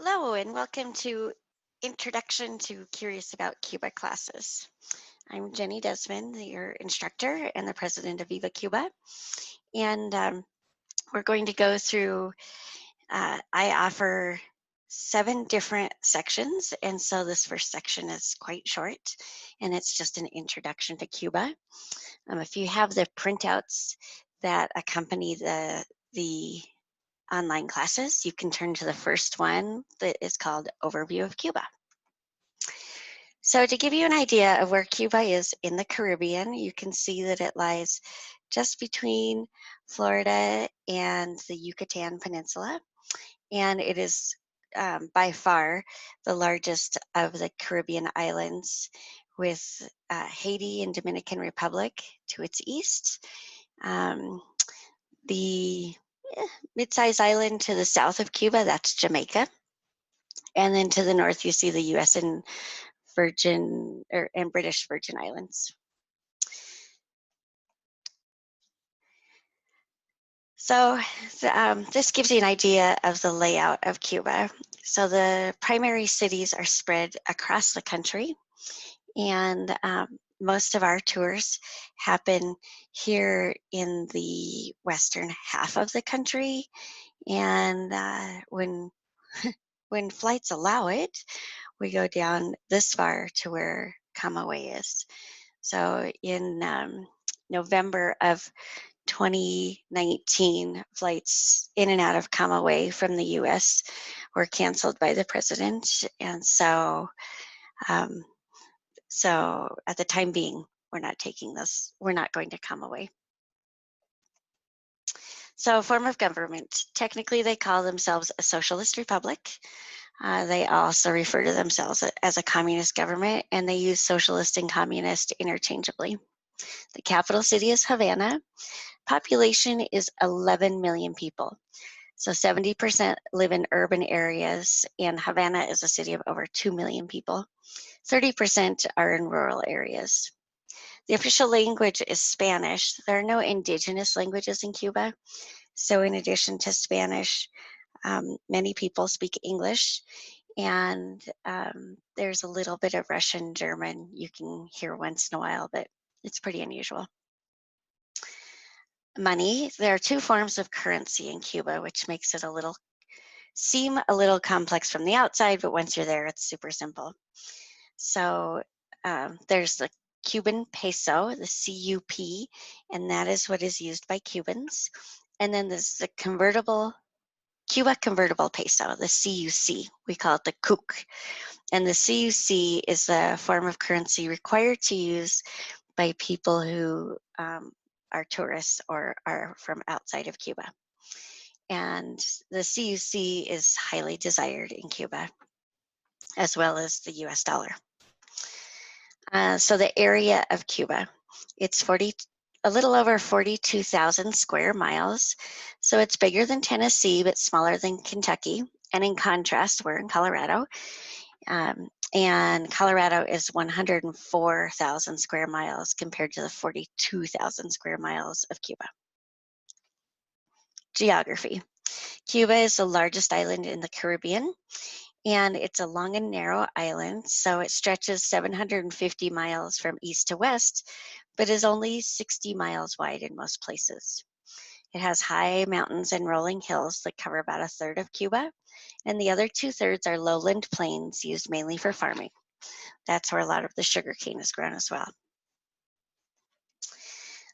Hello and welcome to Introduction to Curious About Cuba classes. I'm Jenny Desmond, your instructor and the president of Viva Cuba. And we're going to go through, I offer 7 different sections. And so this first section is quite short and it's just an introduction to Cuba. If you have the printouts that accompany the online classes, you can turn to the first one that is called Overview of Cuba. So to give you an idea of where Cuba is in the Caribbean, you can see that it lies just between Florida and the Yucatan Peninsula. And it is by far the largest of the Caribbean islands, with Haiti and Dominican Republic to its east. The mid-sized island to the south of Cuba, that's Jamaica. And then to the north, you see the U.S. and British Virgin Islands. So this gives you an idea of the layout of Cuba. So the primary cities are spread across the country, and most of our tours happen here in the western half of the country. And when flights allow it, we go down this far to where Camagüey is. So in November of 2019, flights in and out of Camagüey from the US were canceled by the president. And so, so at the time being, we're not going to Camagüey. So a form of government, technically they call themselves a socialist republic. They also refer to themselves as a communist government, and they use socialist and communist interchangeably. The capital city is Havana. Population is 11 million people. So 70% live in urban areas, and Havana is a city of over 2 million people. 30% are in rural areas. The official language is Spanish. There are no indigenous languages in Cuba. So in addition to Spanish, many people speak English, and there's a little bit of Russian, German you can hear once in a while, but it's pretty unusual. Money, there are 2 forms of currency in Cuba, which makes it seem a little complex from the outside, but once you're there, it's super simple. So there's the Cuban peso, the CUP, and that is what is used by Cubans. And then there's the Cuba convertible peso, the CUC. We call it the CUC. And the CUC is a form of currency required to use by people who are tourists or are from outside of Cuba. And the CUC is highly desired in Cuba, as well as the US dollar. So the area of Cuba, it's a little over 42,000 square miles. So it's bigger than Tennessee, but smaller than Kentucky. And in contrast, we're in Colorado. And Colorado is 104,000 square miles compared to the 42,000 square miles of Cuba. Geography. Cuba is the largest island in the Caribbean, and it's a long and narrow island, so it stretches 750 miles from east to west, but is only 60 miles wide in most places. It has high mountains and rolling hills that cover about 1/3 of Cuba, and the other 2/3 are lowland plains used mainly for farming. That's where a lot of the sugarcane is grown as well.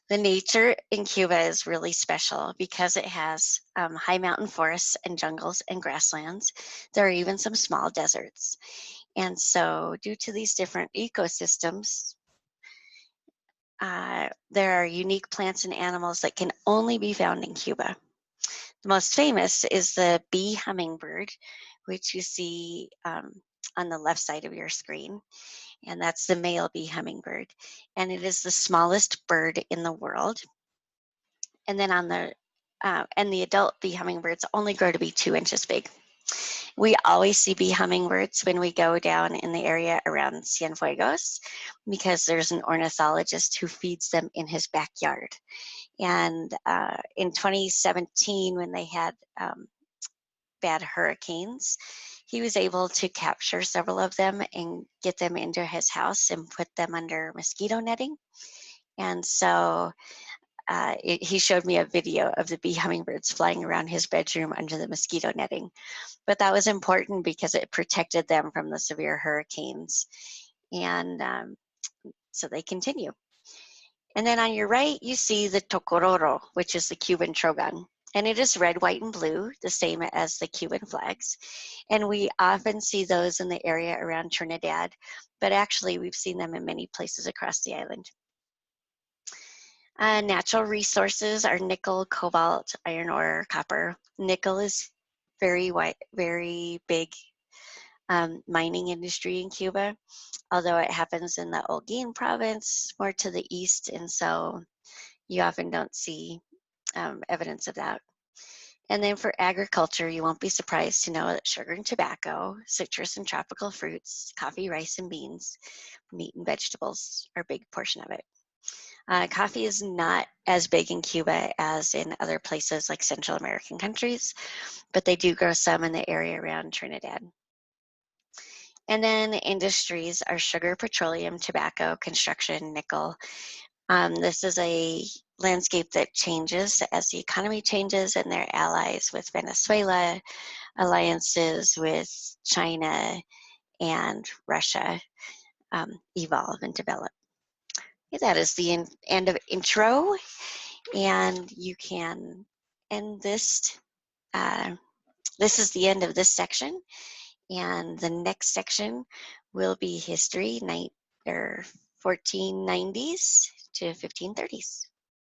The nature in Cuba is really special because it has high mountain forests and jungles and grasslands. There are even some small deserts. And so due to these different ecosystems, there are unique plants and animals that can only be found in Cuba. The most famous is the bee hummingbird, which you see on the left side of your screen. And that's the male bee hummingbird. And it is the smallest bird in the world. And then and the adult bee hummingbirds only grow to be 2 inches big. We always see bee hummingbirds when we go down in the area around Cienfuegos, because there's an ornithologist who feeds them in his backyard. And in 2017, when they had bad hurricanes, he was able to capture several of them and get them into his house and put them under mosquito netting. And so he showed me a video of the bee hummingbirds flying around his bedroom under the mosquito netting. But that was important because it protected them from the severe hurricanes. And so they continue. And then on your right, you see the tocororo, which is the Cuban trogon. And it is red, white, and blue, the same as the Cuban flags. And we often see those in the area around Trinidad, but actually we've seen them in many places across the island. Natural resources are nickel, cobalt, iron ore, copper. Nickel is very big mining industry in Cuba, although it happens in the Holguin province, more to the east, and so you often don't see evidence of that. And then for agriculture, you won't be surprised to know that sugar and tobacco, citrus and tropical fruits, coffee, rice, and beans, meat and vegetables are a big portion of it. Coffee is not as big in Cuba as in other places like Central American countries, but they do grow some in the area around Trinidad. And then industries are sugar, petroleum, tobacco, construction, nickel. This is a landscape that changes as the economy changes and their allies with Venezuela, alliances with China and Russia evolve and develop. Okay, that is the end of intro, and you can end this. This is the end of this section, and the next section will be history, 1490s to 1530s.